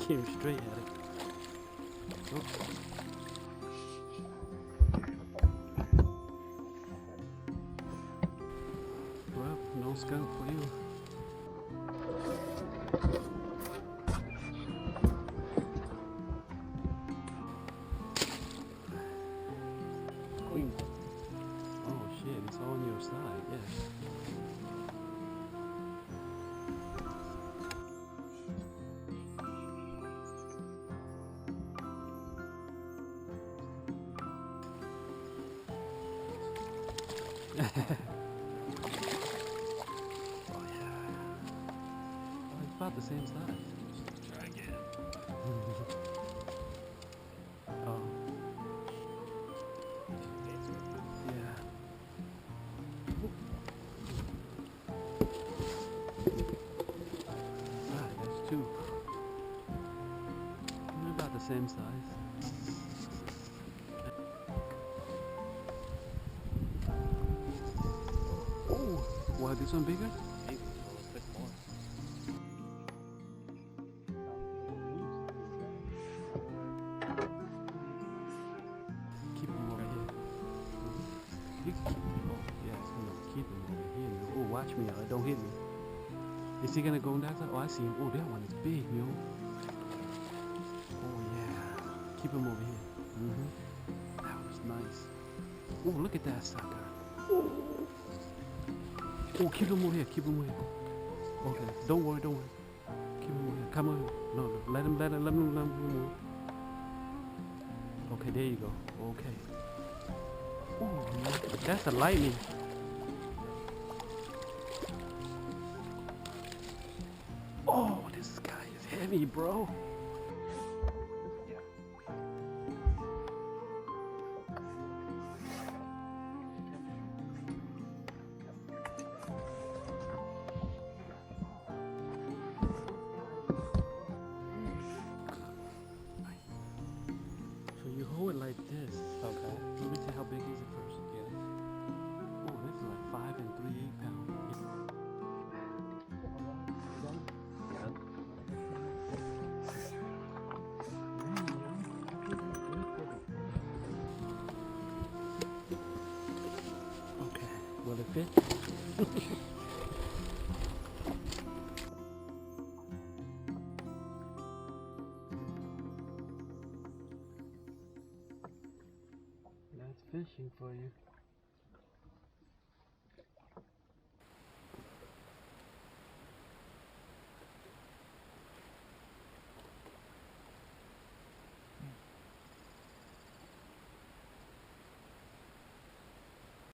came straight at it. Oh. Well, no skunk for you. Ooh. Oh shit, it's on your side, yes. Oh yeah. Oh, it's about the same size. Try again. Oh. Yeah. Ah, that's two. They're about the same size. Oh, wow, this one bigger? Maybe, so let's put more. Keep him over here. You can keep him. Oh, yes, no, keep him over here. No. Oh, watch me, don't hit me. Is he gonna go on that side? Oh, I see him. Oh, that one is big, yo. Oh, yeah. Keep him over here. That was nice. Oh, look at that sucker. Oh, keep him over here. Keep him over here. Okay, don't worry, don't worry. Keep him over here. Come on. No, no, let him move. Okay, there you go. Okay. Oh, that's a lightning. Oh, this guy is heavy, bro. So you hold it like this. Okay. Let me see how big is it first. Yeah. Oh, this is like 5 and 3/8 pounds. Okay, will it fit? That's fishing for you.